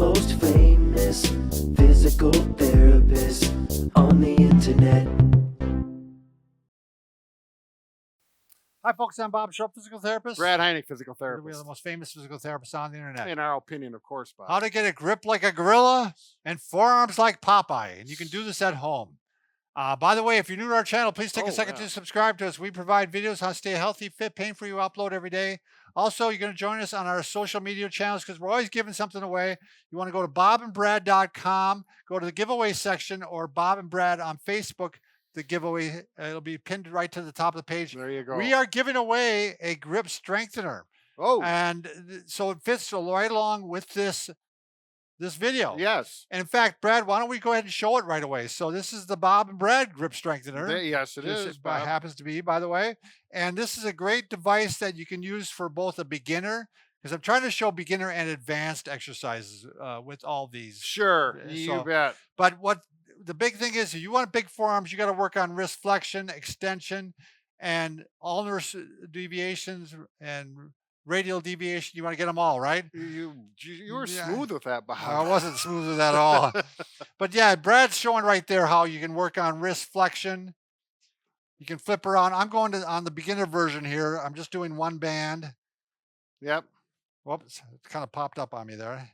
most famous physical therapist on the internet. Hi, folks. I'm Bob Sharp, physical therapist. Brad Heineck, physical We are therapist. the most famous physical therapists on the internet. In our opinion, of course, Bob. How to get a grip like a gorilla and forearms like Popeye. And you can do this at home. By the way, if you're new to our channel, please take a second to subscribe to us. We provide videos on how to stay healthy, fit, pain-free. We upload every day. Also, you're going to join us on our social media channels because we're always giving something away. You want to go to bobandbrad.com, go to the giveaway section, or Bob and Brad on Facebook. The giveaway, it'll be pinned right to the top of the page. There you go. We are giving away a grip strengthener. Oh. And so it fits right along with this video. Yes. And in fact, Brad, why don't we go ahead and show it right away? So this is the Bob and Brad grip strengthener. Yes, it is. Bob. Happens to be, by the way. And this is a great device that you can use for both a beginner, because I'm trying to show beginner and advanced exercises with all these. Sure, you bet. But what the big thing is, if you want big forearms, you got to work on wrist flexion, extension, and ulnar deviations and radial deviation. You want to get them all, right? You were smooth with that, Bob. I wasn't smooth with that at all. But yeah, Brad's showing right there how you can work on wrist flexion. You can flip around. I'm going to on the beginner version here. I'm just doing one band. Yep. Whoops, it kind of popped up on me there.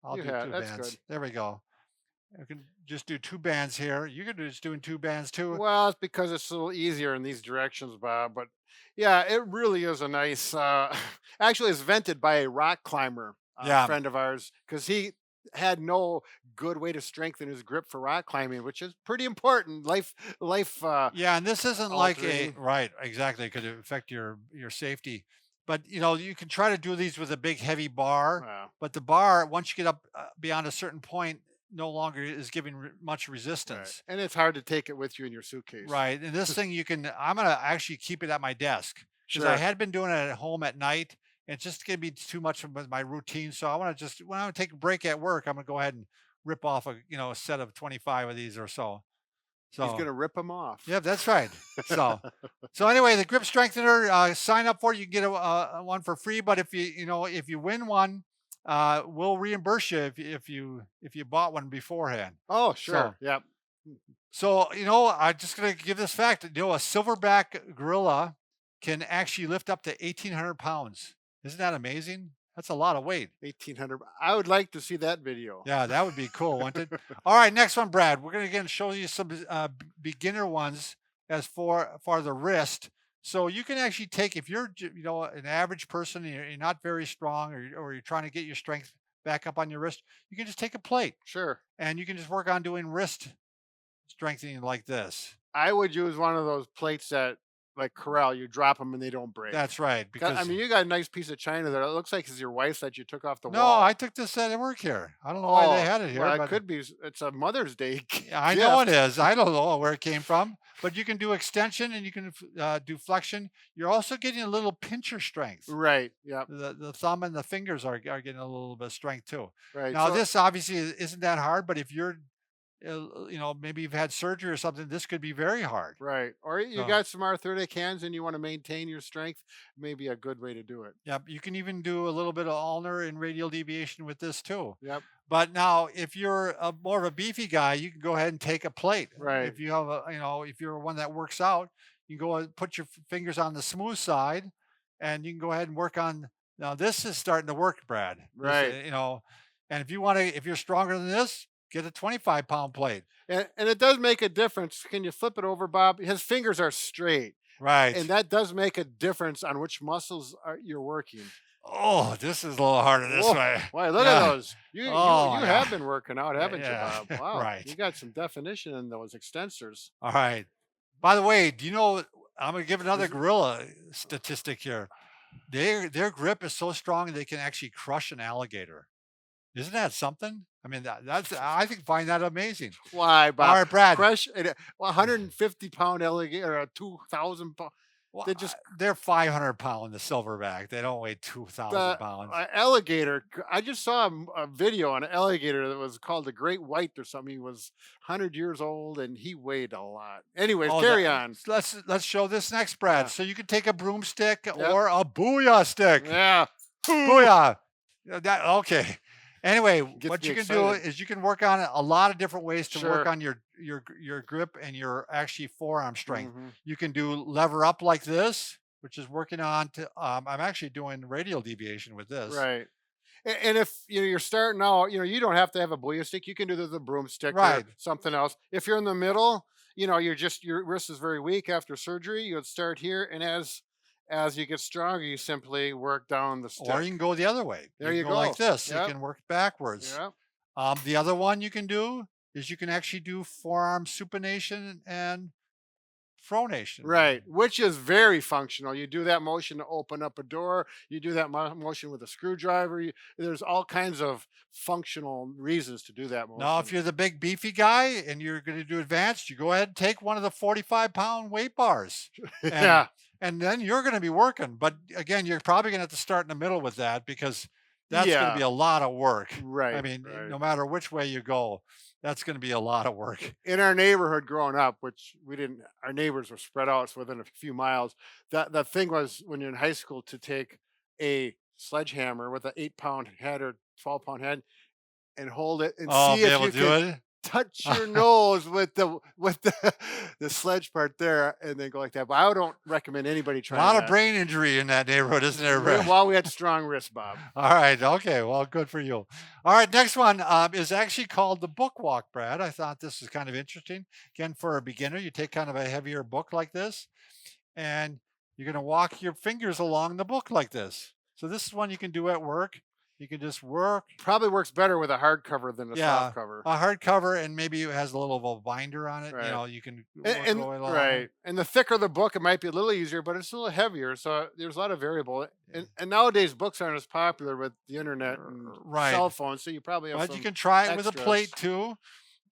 I'll do two bands. Good. There we go. You can just do two bands here. You can just doing two bands too. Well, it's because it's a little easier in these directions, Bob. But yeah, it really is a nice. Actually, it's invented by a rock climber, a friend of ours, because he had no good way to strengthen his grip for rock climbing, which is pretty important. Life. Yeah, and this isn't like a right. Exactly, it could affect your safety. But you know, you can try to do these with a big heavy bar. Wow. But the bar, once you get up beyond a certain point, no longer is giving much resistance. Right. And it's hard to take it with you in your suitcase. Right. And this thing I'm going to actually keep it at my desk because I had been doing it at home at night. And it's just going to be too much of my routine. So I want to just, when I take a break at work, I'm going to go ahead and rip off a set of 25 of these or so. So he's going to rip them off. Yeah, that's right. So anyway, the grip strengthener, sign up for it. You can get one for free. But if you win one, we'll reimburse you if you bought one beforehand. Oh, sure. Yep. So, I'm just going to give this fact. A silverback gorilla can actually lift up to 1,800 pounds. Isn't that amazing? That's a lot of weight. 1,800. I would like to see that video. Yeah, that would be cool, wouldn't it? All right, next one, Brad. We're going to again show you some beginner ones as for the wrist. So you can actually take, if you're an average person, and you're not very strong, or you're trying to get your strength back up on your wrist, you can just take a plate. Sure. And you can just work on doing wrist strengthening like this. I would use one of those plates that, like Corral, you drop them and they don't break. That's right. Because you got a nice piece of china there. It looks like it's your wife's that you took off the wall. No, I took this at work here. I don't know why they had it here. Well, it could be. It's a Mother's Day gift. I know it is. I don't know where it came from. But you can do extension and you can do flexion. You're also getting a little pincher strength. Right. Yeah. The thumb and the fingers are getting a little bit of strength too. Right. Now this obviously isn't that hard, but if you're maybe you've had surgery or something, this could be very hard. Right. Or you got some arthritic hands and you want to maintain your strength, maybe a good way to do it. Yep. You can even do a little bit of ulnar and radial deviation with this too. Yep. But now if you're more of a beefy guy, you can go ahead and take a plate. Right. If you have if you're one that works out, you can go and put your fingers on the smooth side and you can go ahead and work on. Now this is starting to work, Brad. Right. And if you're stronger than this, get a 25-pound plate. And it does make a difference. Can you flip it over, Bob? His fingers are straight. Right. And that does make a difference on which muscles you're working. Oh, this is a little harder this way. Why, look at those. You have been working out, haven't you, Bob? Wow. Right. You got some definition in those extensors. All right. By the way, do you know, I'm going to give another gorilla statistic here. Their grip is so strong they can actually crush an alligator. Isn't that something? I mean, I find that amazing. Why, Bob? All right, Brad. Crush a 150-pound alligator, or a 2,000-pound. Well, they're 500 pound, the silverback. They don't weigh 2,000 pounds. Alligator. I just saw a video on an alligator that was called the Great White or something. He was 100 years old and he weighed a lot. Anyways, carry on. Let's show this next, Brad. Yeah. So you can take a broomstick or a booyah stick. Yeah. Booyah. Okay. Anyway, Gets what me you can do excited. is you can work on a lot of different ways to work Sure. on your grip and your actually forearm strength. Mhm. You can do lever up like this, which is working on to. I'm actually doing radial deviation with this. Right. And if you're starting out, you don't have to have a booyah stick. You can do the broomstick or Right. something else. If you're in the middle, your wrist is very weak after surgery. You would start here, and as you get stronger, you simply work down the Or stick. you can go the other way. There You you can go like go. this. You Yep. can work backwards. Yep. The other one you can do is you can actually do forearm supination and pronation. Right, which is very functional. You do that motion to open up a door. You do that motion with a screwdriver. There's all kinds of functional reasons to do that Now, if motion. you're the big beefy guy and you're going to do advanced, you go ahead and take one of the 45-pound weight bars. And, Yeah. and then you're going to be working. But again, you're probably going to have to start in the middle with that because that's going to be Yeah. a lot of work. I Right. mean, Right. no matter which way you go, that's going to be a lot of work. In our neighborhood growing up, which we didn't, our neighbors were spread out, so within a few miles. That thing was when you're in high school to take a sledgehammer with an 8-pound head or 12-pound head and hold it and Oh, see be if able you to do could it? touch your nose with the sledge part there and then go like that. But I don't recommend anybody A trying lot that. of brain injury in that neighborhood, isn't there, Brett? While we had strong wrists, Bob. All right. Okay. Well, good for you. All right. Next one is actually called the book walk, Brad. I thought this was kind of interesting. Again, for a beginner, you take kind of a heavier book like this, and you're going to walk your fingers along the book like this. So this is one you can do at work. You can just work. Probably works better with a hardcover than a Yeah, soft cover. a hardcover, and maybe it has a little of a binder on it. You Right. know, you can work And, all the way along. right, and the thicker the book, it might be a little easier, but it's a little heavier. So there's a lot of variable. And nowadays books aren't as popular with the internet and Right. cell phones, so you probably have But some you can try it with a extras. plate too.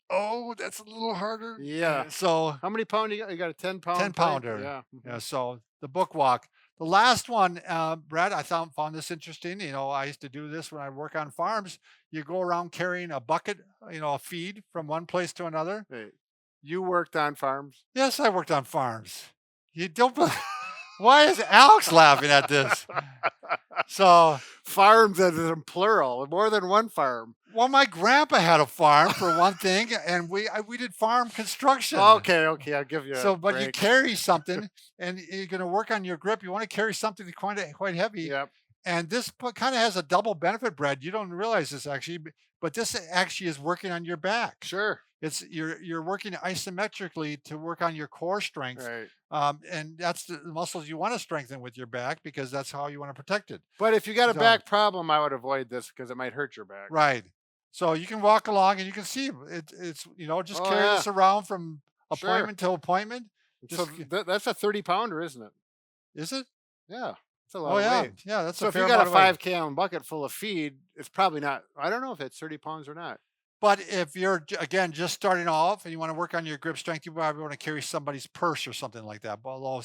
Oh, that's a little harder. Yeah. So How many pound you got? You got a 10-pound? 10-pounder. Yeah. Yeah, so the book walk. The last one, Brad, I found this interesting. You know, I used to do this when I work on farms. You go around carrying a bucket, a feed from one place to another. Hey, you worked on farms? Yes, I worked on farms. You don't. Why is Alex laughing at this? So, Farms as in plural, more than one farm. well, my grandpa had a farm for one thing, and we did farm construction. Okay, I'll give you. So, a but you break. carry something, and you're going to work on your grip. You want to carry something quite heavy. Yep. And this kind of has a double benefit, Brad. You don't realize this actually, but this actually is working on your back. Sure. It's you're working isometrically to work on your core strength, Right. and that's the muscles you want to strengthen with your back because that's how you want to protect it. But if you got a So- back problem, I would avoid this because it might hurt your back. Right. So you can walk along and you can see it's just Oh, carry yeah. this around from Sure. appointment to appointment. So Just- that's a 30-pounder, isn't it? Is it? Yeah. It's a lot Oh of yeah, weight. yeah. That's So a if fair you got a amount of weight. 5-gallon bucket full of feed, it's probably not. I don't know if it's 30 pounds or not. But if you're again just starting off and you want to work on your grip strength, you probably want to carry somebody's purse or something like that. But although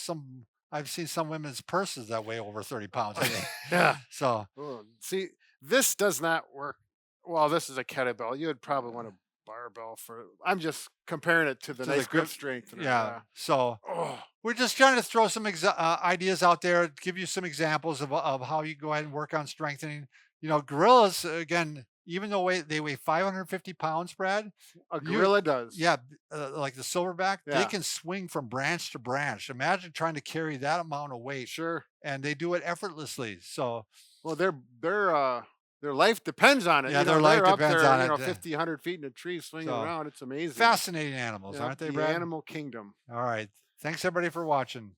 I've seen some women's purses that weigh over 30 pounds. I think. Yeah. So Oh, see, this does not work. Well, this is a kettlebell. You would probably want a barbell for. I'm just comparing it to the To the nice grip grip- strength. yeah. So Oh, we're just trying to throw some ideas out there, give you some examples of how you go ahead and work on strengthening. Gorillas again, even though they weigh 550 pounds, Brad. a gorilla does. Yeah, like the silverback, they Yeah. can swing from branch to branch. Imagine trying to carry that amount of weight, Sure. and they do it effortlessly. So Well, their life depends on it. Yeah, their life they're up depends there, on it. 50, 100 feet in a tree swinging So, around. It's amazing. fascinating animals, Yep, aren't they, the Brad? animal kingdom. All right. Thanks everybody for watching.